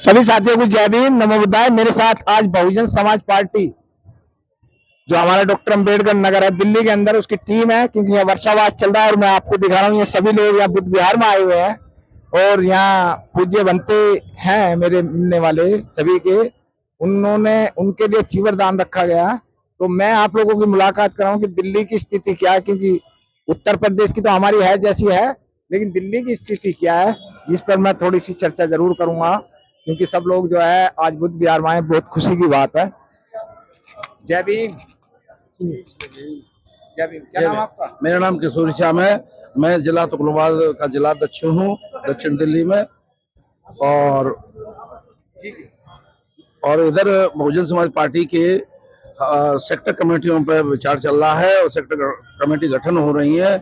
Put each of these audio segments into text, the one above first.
सभी साथियों को जय भीम, नमो बुद्धाय। मेरे साथ आज बहुजन समाज पार्टी जो हमारा डॉक्टर अंबेडकर नगर है दिल्ली के अंदर, उसकी टीम है। क्योंकि यहाँ वर्षावास चल रहा है और मैं आपको दिखा रहा हूँ, ये सभी लोग यहाँ बुद्ध विहार में आए हुए हैं और यहाँ पूज्य बनते हैं मेरे मिलने वाले सभी के, उन्होंने उनके लिए चीवर दान रखा गया। तो मैं आप लोगों की मुलाकात कराऊं कि दिल्ली की स्थिति क्या है, क्योंकि उत्तर प्रदेश की तो हमारी है जैसी है, लेकिन दिल्ली की स्थिति क्या है इस पर मैं थोड़ी सी चर्चा जरूर करूंगा। क्योंकि सब लोग जो है आज बुद्ध विहार में आए, बहुत खुशी की बात है। जय भीम। जय भीम। क्या नाम आपका? मेरा नाम किशोरी श्याम है। मैं जिला तुगलकाबाद का जिलाध्यक्ष हूँ दक्षिण दिल्ली में। और इधर बहुजन समाज पार्टी के सेक्टर कमेटियों पर विचार चल रहा है और सेक्टर कमेटी गठन हो रही है।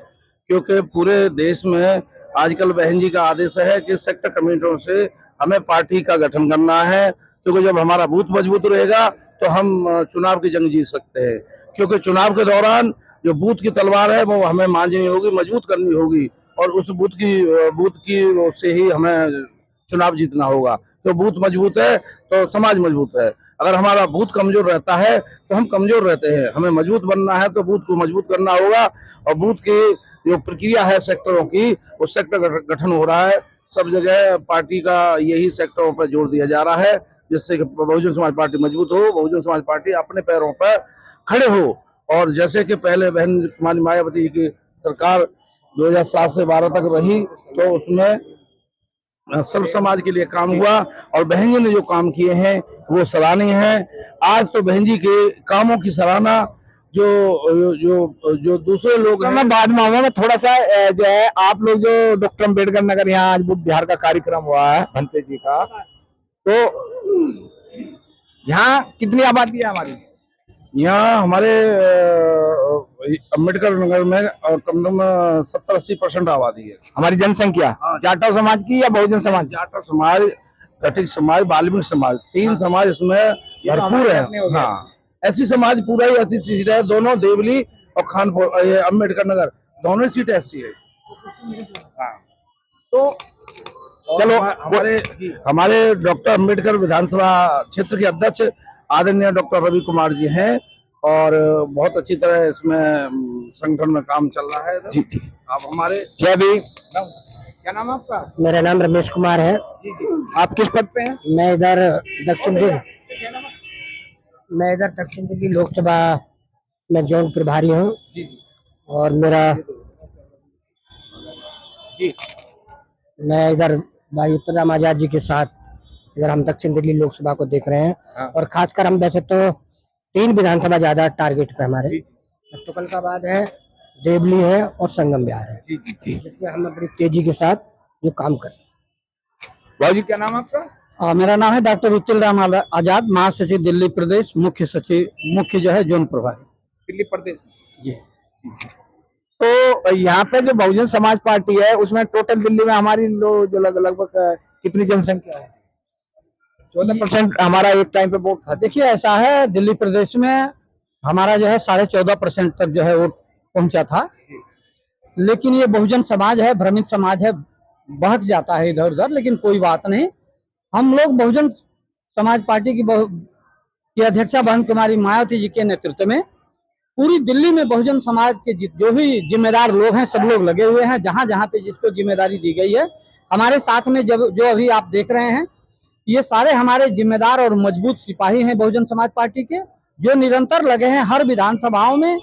क्योंकि पूरे देश में आजकल बहन जी का आदेश है कि सेक्टर कमेटियों से हमें पार्टी का गठन करना है। क्योंकि जब हमारा बूथ मजबूत रहेगा तो हम चुनाव की जंग जीत सकते हैं। क्योंकि चुनाव के दौरान जो बूथ की तलवार है वो हमें मांझनी होगी, मजबूत करनी होगी और उस बूथ की से ही हमें चुनाव जीतना होगा। तो बूथ मजबूत है तो समाज मजबूत है। अगर हमारा बूथ कमजोर रहता है तो हम कमजोर रहते हैं। हमें मजबूत बनना है तो बूथ को मजबूत करना होगा। और बूथ की जो प्रक्रिया है सेक्टरों की, उस सेक्टर गठन हो रहा है। सब जगह पार्टी का यही सेक्टरों पर जोर दिया जा रहा है, जिससे कि बहुजन समाज पार्टी मजबूत हो, बहुजन समाज पार्टी अपने पैरों पर खड़े हो। और जैसे कि पहले बहन कुमारी मायावती जी की सरकार 2007 से 12 तक रही तो उसमें सब समाज के लिए काम हुआ और बहन जी ने जो काम किए हैं वो सराहनीय हैं। आज तो बहन जी के कामों की सराहना जो जो जो दूसरे लोग तो मैं बाद में आऊंगा। मैं थोड़ा सा जो है आप लोग जो डॉक्टर अंबेडकर नगर यहाँ आज बुद्ध विहार का कार्यक्रम हुआ है भंते जी का, तो यहाँ कितनी आबादी है हमारी? यहाँ हमारे अम्बेडकर नगर में और कम से कम 70-80% आबादी है हमारी जनसंख्या। जाटव समाज की या बहुजन समाज? जाटव समाज, कटिक समाज, बाल्मीकि समाज, तीन समाज इसमें भरपूर है। हाँ, ऐसी समाज पूरा ही 80 सीट है। दोनों देवली और खानपुर, ये अम्बेडकर नगर दोनों सीट ऐसी है। हाँ, तो चलो हमारे डॉक्टर अंबेडकर विधानसभा क्षेत्र के अध्यक्ष आदरणीय डॉक्टर रवि कुमार जी हैं और बहुत अच्छी तरह इसमें संगठन में काम चल रहा है। जी जी। आप हमारे जय भीम। क्या नाम आपका? मेरा नाम रमेश कुमार है। जी जी। आप किस पद पे हैं? मैं इधर दक्षिण दिल्ली लोकसभा में जोन प्रभारी हूँ। जी जी। और मेरा जी, मैं इधर भाई उत्तम आजाद जी के साथ इधर हम दक्षिण दिल्ली लोकसभा को देख रहे हैं। हाँ। और खासकर हम वैसे तो 3 विधानसभा ज्यादा टारगेट पे हमारे, तुगलकाबाद है, देवली है और संगम विहार है, जिसमें हम बड़ी तेजी के साथ जो काम कर रहे हैं। भाई जी क्या नाम आपका? मेरा नाम है डॉक्टर उत्तम राम आजाद, महासचिव दिल्ली प्रदेश, मुख्य जो है जोन प्रभारी दिल्ली प्रदेश में। जी। तो यहाँ पे जो बहुजन समाज पार्टी है उसमें टोटल दिल्ली में हमारी जो लगभग कितनी जनसंख्या है? 14% हमारा एक टाइम पे वोट था। देखिए ऐसा है, दिल्ली प्रदेश में हमारा जो है 14.5% तक जो है वोट पहुंचा था। लेकिन ये बहुजन समाज है, भ्रमित समाज है, बहक जाता है इधर उधर। लेकिन कोई बात नहीं, हम लोग बहुजन समाज पार्टी की अध्यक्षा बहन कुमारी मायावती जी के नेतृत्व में पूरी दिल्ली में बहुजन समाज के जो भी जिम्मेदार लोग हैं सब लोग लगे हुए हैं। जहां जहां पे जिसको जिम्मेदारी दी गई है, हमारे साथ में जो अभी आप देख रहे हैं, ये सारे हमारे जिम्मेदार और मजबूत सिपाही हैं बहुजन समाज पार्टी के, जो निरंतर लगे हैं हर विधानसभाओं में।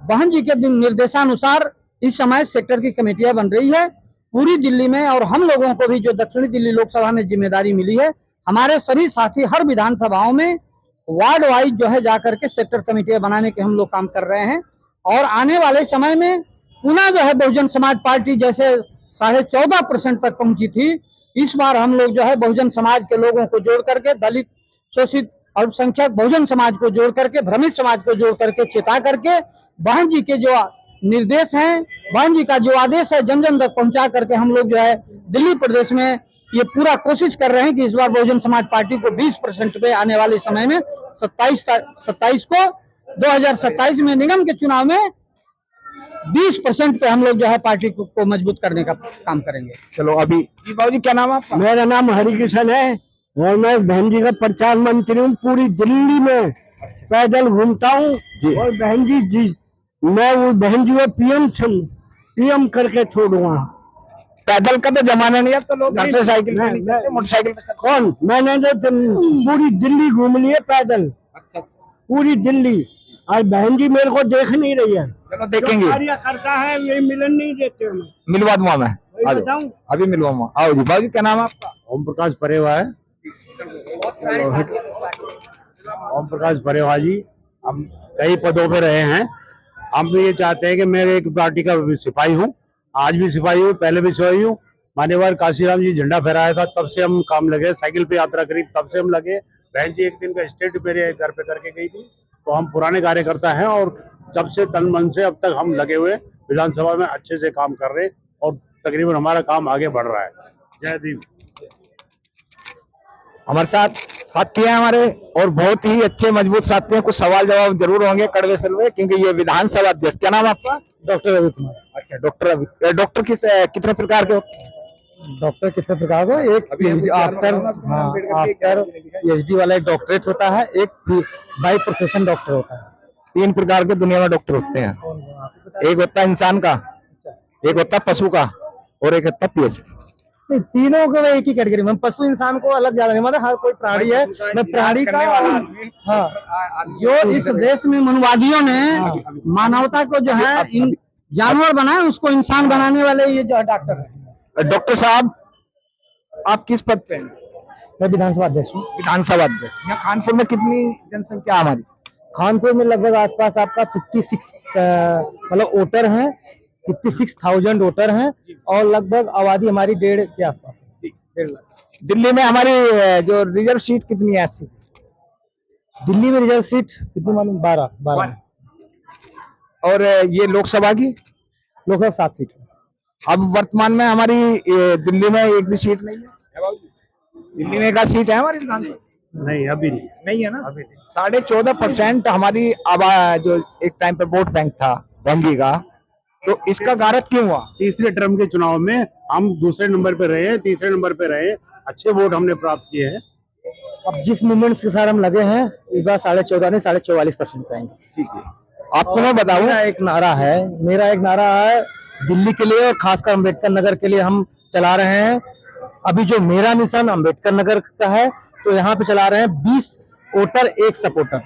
बहन जी के निर्देशानुसार इस समय सेक्टर की कमेटियां बन रही है पूरी दिल्ली में। और हम लोगों को भी जो दक्षिणी दिल्ली लोकसभा में जिम्मेदारी मिली है, हमारे सभी साथी हर विधानसभाओं में वार्ड वाइज जो है जाकर के सेक्टर कमेटियां बनाने के हम लोग काम कर रहे हैं। और आने वाले समय में पुनः जो है बहुजन समाज पार्टी जैसे 14.5% तक पहुंची थी, इस बार हम लोग जो है बहुजन समाज के लोगों को जोड़ करके, दलित, शोषित, अल्पसंख्यक बहुजन समाज को जोड़ करके, भ्रमित समाज को जोड़ करके, चेता करके बहन जी के जो निर्देश हैं, बहन जी का जो आदेश है जन जन तक पहुंचा करके हम लोग जो है दिल्ली प्रदेश में ये पूरा कोशिश कर रहे हैं कि इस बार बहुजन समाज पार्टी को 20% पे आने वाले समय में 27 को 2027 में निगम के चुनाव में 20% पे हम लोग जो है पार्टी को मजबूत करने का काम करेंगे। चलो अभी जी। बाबू जी क्या नाम है आपका? मेरा नाम हरिकिशन है। और मैं बहन जी का प्रचार मंत्री हूँ, पूरी दिल्ली में पैदल घूमता हूँ। जी। और बहन जी मैं वो बहन जी को पीएम करके छोड़ूंगा। पैदल का तो जमाना नहीं है, अब तो लोग घर से साइकिल पे नहीं चलते, मोटरसाइकिल पे चलते। कौन? मैंने तो पूरी दिल्ली घूम ली है पैदल, अच्छा, पूरी दिल्ली। और बहन जी मेरे को देख नहीं रही है। चलो देखेंगे, जो कार्य करता है ये मिलन नहीं देते हमें। मिलवा दूंगा मैं, आ जाओ, बताऊं? अभी मिलवाऊंगा। आओ जी बाबू, क्या नाम है आपका? ओम प्रकाश परेवा है। ओम प्रकाश परेवा जी, हम कई पदों पे रहे हैं। हम भी ये चाहते हैं कि मैं एक पार्टी का सिपाही हूँ, आज भी सिपाही हूँ, पहले भी सिपाही हूँ। मान्यवर काशीराम जी झंडा फहराया था, तब से हम काम लगे। साइकिल पे यात्रा करी, तब से हम लगे। बहन जी एक दिन का स्टेट मेरे घर पे करके गई थी। तो हम पुराने कार्यकर्ता हैं और जब से तन मन से अब तक हम लगे हुए विधानसभा में अच्छे से काम कर रहे, और तकरीबन हमारा काम आगे बढ़ रहा है। जय भीम। हमारे साथ साथी हैं हमारे, और बहुत ही अच्छे मजबूत साथी हैं। कुछ सवाल जवाब जरूर होंगे कड़वे सलवे, क्योंकि ये विधानसभा अध्यक्ष, क्या नाम है आपका? डॉक्टर रवि कुमार। अच्छा, डॉक्टर रवि। डॉक्टर कितने प्रकार के होते हैं? डॉक्टर कितने प्रकार का? एक आफ्टर पीएचडी वाला एक डॉक्टरेट होता है, एक बाय प्रोफेशन डॉक्टर होता है। 3 प्रकार के दुनिया में डॉक्टर होते हैं। एक होता है इंसान का, एक होता है पशु का, और एक होता है पीएचडी। नहीं, तीनों को मैं एक ही कैटेगरी में, पशु इंसान को अलग ज्यादा नहीं, मतलब हर कोई प्राणी है। मैं प्राणी का, हाँ, जो इस देश में मनुवादियों ने मानवता को जो है इन जानवर बनाए, उसको इंसान बनाने वाले ये जो डॉक्टर है। डॉक्टर साहब, आप किस पद पे हैं? मैं विधानसभा अध्यक्ष हूँ। विधानसभा अध्यक्ष। यहाँ कानपुर में कितनी जनसंख्या है हमारी? कानपुर में लगभग आसपास आपका 56 मतलब वोटर हैं, 56,000 वोटर हैं, और लगभग आबादी हमारी 1.5 के आसपास है। 1.5 लाख। दिल्ली में हमारी जो रिजर्व सीट कितनी है? 80। दिल्ली में रिजर्व सीट कितनी मालूम? 12। और ये लोकसभा की? लोकसभा 7 सीट है। अब वर्तमान में हमारी दिल्ली में एक भी सीट नहीं है। दिल्ली में एक सीट है हमारी विधानसभा? नहीं, अभी नहीं है ना, अभी नहीं। 14.5% हमारी आबादी जो एक टाइम पे वोट बैंक था बंदी का, तो इसका गारत क्यों हुआ? तीसरे टर्म के चुनाव में हम दूसरे नंबर पे रहे, तीसरे नंबर पे रहे, अच्छे वोट हमने प्राप्त किए हैं। अब जिस मूवमेंट्स के साथ हम लगे हैं, इस बार 14.5 नहीं 44% पाएंगे। ठीक है, आपको मैं बताऊं, मेरा एक नारा है दिल्ली के लिए, और खासकर अम्बेडकर नगर के लिए हम चला रहे हैं। अभी जो मेरा मिशन अम्बेडकर नगर का है, तो यहाँ पे चला रहे हैं 20 वोटर 1 सपोर्टर।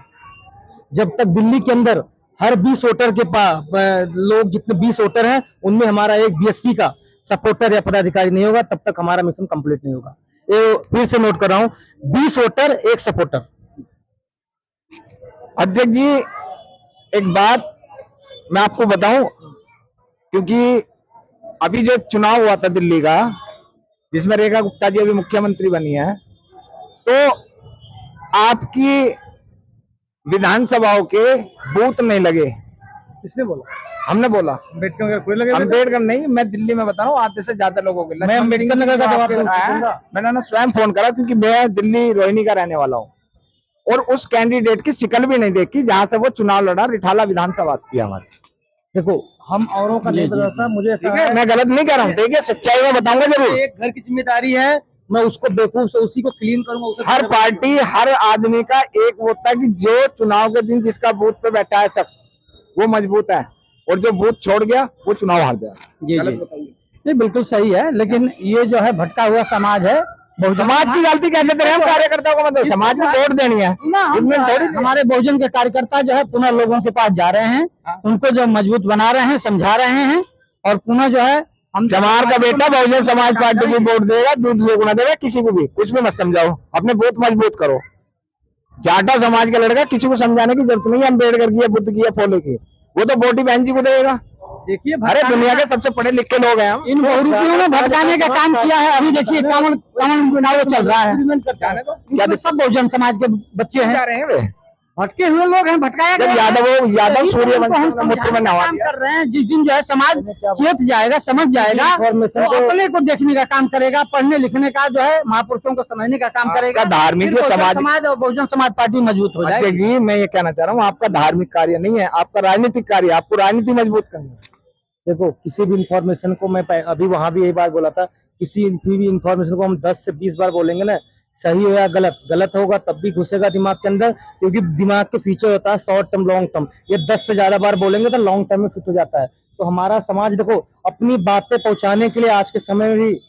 जब तक दिल्ली के अंदर हर 20 वोटर के पास लोग, जितने 20 वोटर हैं, उनमें हमारा एक बीएसपी का सपोर्टर या पदाधिकारी नहीं होगा, तब तक हमारा मिशन कंप्लीट नहीं होगा। ये फिर से नोट कर रहा हूँ, 20 वोटर 1 सपोर्टर। अध्यक्ष जी, एक बात मैं आपको बताऊं, क्योंकि अभी जो चुनाव हुआ था दिल्ली का, जिसमें रेखा गुप्ता जी अभी मुख्यमंत्री बनी है, तो आपकी विधानसभाओं के बूथ नहीं लगे। किसने बोला? हमने बोला। अम्बेडकर नगर कोई लगे? अम्बेडकर नहीं, मैं दिल्ली में बता रहा हूँ, आधे से ज्यादा लोगों के। मैं अम्बेडकर नगर का जवाब दूंगा। मैंने ना स्वयं फोन करा, क्योंकि मैं दिल्ली रोहिणी का रहने वाला हूँ, और उस कैंडिडेट की शिकल भी नहीं देखी जहां से वो चुनाव लड़ा। रिठाला विधानसभा थी हमारी। देखो, हम औरों का नहीं बताता, मुझे ठीक है, मैं गलत नहीं कर रहा हूँ। देखिए, सच्चाई में बताऊंगा जरूर। एक घर की जिम्मेदारी है, मैं उसको बेवकूफ से उसी को क्लीन करूंगा। हर पार्टी, हर आदमी का एक वो होता है कि जो चुनाव के दिन जिसका बूथ पे बैठा है शख्स, वो मजबूत है, और जो बूथ छोड़ गया वो चुनाव हार गया। जी, नहीं, बिल्कुल सही है, लेकिन ये जो है भटका हुआ समाज है। समाज की गलती कहते थे हम कार्यकर्ताओं को, मतलब समाज में वोट देनी है। हमारे बहुजन के कार्यकर्ता जो है पुनः लोगों के पास जा रहे हैं, उनको जो मजबूत बना रहे हैं, समझा रहे हैं, और पुनः जो है हम जमार का बेटा बहुजन समाज पार्टी को वोट देगा, दूध से गुना देगा, किसी को भी कुछ भी मत समझाओ, अपने बूथ मजबूत करो। जाटा समाज का लड़का, किसी को समझाने की जरूरत नहीं है अम्बेडकर की, बुद्ध की, फोले की, वो तो वोट ही बहन जी को देगा। देखिए, अरे दुनिया के सबसे पढ़े लिखे लोग हैं हम। इन बहुरूपियों ने भटकाने का काम किया है। अभी देखिए कमल चुनाव चल रहा है, क्या सब बहुजन समाज के बच्चे हैं, जा रहे हैं वे भटके हुए लोग हैं, भटकाया गया है। यादव सूर्यवंशी मुख्य में काम कर रहे हैं। जिस दिन जो है समाज चेत जाएगा, समझ जाएगा, तो अपने को देखने का काम करेगा, पढ़ने लिखने का जो है, महापुरुषों को समझने का काम करेगा। धार्मिक समाज और बहुजन समाज पार्टी मजबूत हो जाएगी। मैं ये कहना चाह रहा हूँ, आपका धार्मिक कार्य नहीं है, आपका राजनीतिक कार्य, आपको राजनीति मजबूत करनी है। देखो, किसी भी इंफॉर्मेशन को, मैं अभी वहां भी यही बात बोला था, किसी भी इंफॉर्मेशन को हम 10 से 20 बार बोलेंगे ना, सही हो या गलत, गलत होगा तब भी घुसेगा दिमाग के अंदर, क्योंकि दिमाग के फीचर होता है शॉर्ट टर्म लॉन्ग टर्म। ये 10 से ज्यादा बार बोलेंगे तो लॉन्ग टर्म में फिट हो जाता है। तो हमारा समाज देखो अपनी बातें पहुंचाने के लिए आज के समय में भी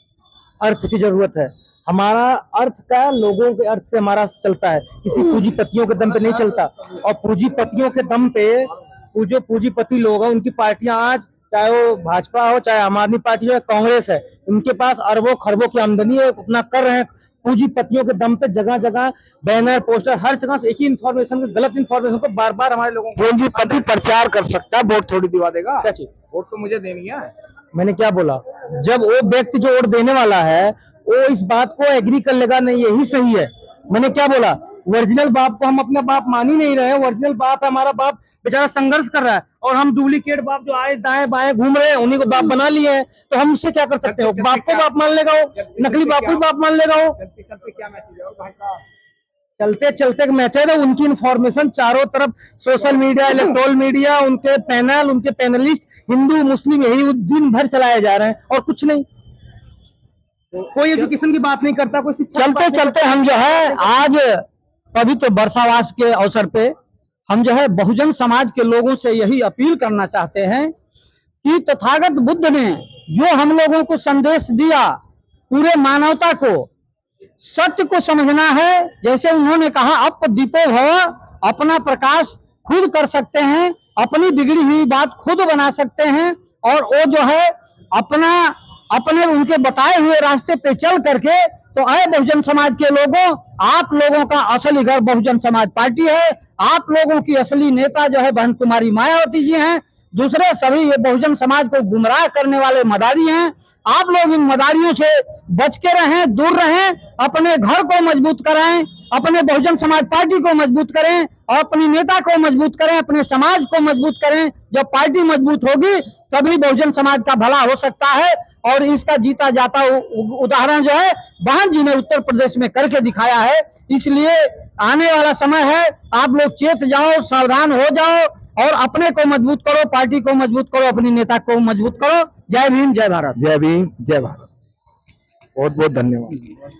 अर्थ की जरूरत है। हमारा अर्थ का लोगों के अर्थ से हमारा चलता है, किसी पूंजीपतियों के दम पे नहीं चलता। और पूंजीपतियों के दम पे जो पूंजीपति लोग हैं उनकी पार्टियां आज, चाहे वो भाजपा हो, चाहे आम आदमी पार्टी हो, कांग्रेस है, इनके पास अरबों खरबों की आमदनी है, अपना कर रहे हैं पूंजीपतियों के दम पे। जगह जगह बैनर पोस्टर हर जगह से एक ही इन्फॉर्मेशन को, गलत इन्फॉर्मेशन को बार बार हमारे लोगों को। पूंजीपति प्रचार कर सकता है, वोट थोड़ी दिवा देगा। क्या चीज? वोट तो मुझे देनी है। मैंने क्या बोला? जब वो व्यक्ति जो वोट देने वाला है वो इस बात को एग्री कर लेगा नहीं यही सही है। मैंने क्या बोला? ओरिजिनल बाप को हम अपना बाप मान ही नहीं रहे हैं। ओरिजिनल बाप है हमारा, बाप बेचारा संघर्ष कर रहा है, और हम डुप्लीकेट बाप जो आए दाएं बाएं घूम रहे हैं उन्हीं को बाप बना लिए हैं। तो हम उससे क्या कर सकते हो? बाप को बाप मान लेगा वो, नकली बाप को बाप मान लेगा वो। चलते चलते मैसेज है, उनकी इंफॉर्मेशन चारों तरफ सोशल मीडिया, इलेक्ट्रॉनिक मीडिया, उनके पैनल, उनके पैनलिस्ट हिंदू मुस्लिम यही दिन भर चलाए जा रहे हैं और कुछ नहीं। कोई एजुकेशन की बात नहीं करता, कोई शिक्षा। चलते चलते हम जो है आज पवित्र वर्षावास के अवसर पे हम जो है बहुजन समाज के लोगों से यही अपील करना चाहते हैं कि तथागत बुद्ध ने जो हम लोगों को संदेश दिया, पूरे मानवता को सत्य को समझना है। जैसे उन्होंने कहा अप दीपो भव, अपना प्रकाश खुद कर सकते हैं, अपनी बिगड़ी हुई बात खुद बना सकते हैं, और वो जो है अपने उनके बताए हुए रास्ते पे चल करके। तो आए बहुजन समाज के लोगों, आप लोगों का असली घर बहुजन समाज पार्टी है। आप लोगों की असली नेता जो है बहन कुमारी मायावती जी हैं। दूसरे सभी ये बहुजन समाज को गुमराह करने वाले मदारी हैं। आप लोग इन मदारियों से बच के रहें, दूर रहें, अपने घर को मजबूत कराएं, अपने बहुजन समाज पार्टी को मजबूत करें, और अपनी नेता को मजबूत करें, अपने समाज को मजबूत करें। जब पार्टी मजबूत होगी तभी बहुजन समाज का भला हो सकता है। और इसका जीता जाता उदाहरण जो है बहन जी ने उत्तर प्रदेश में करके दिखाया है। इसलिए आने वाला समय है, आप लोग चेत जाओ, सावधान हो जाओ, और अपने को मजबूत करो, पार्टी को मजबूत करो, अपनी नेता को मजबूत करो। जय भीम, जय भारत। जय भीम, जय भारत। बहुत बहुत धन्यवाद।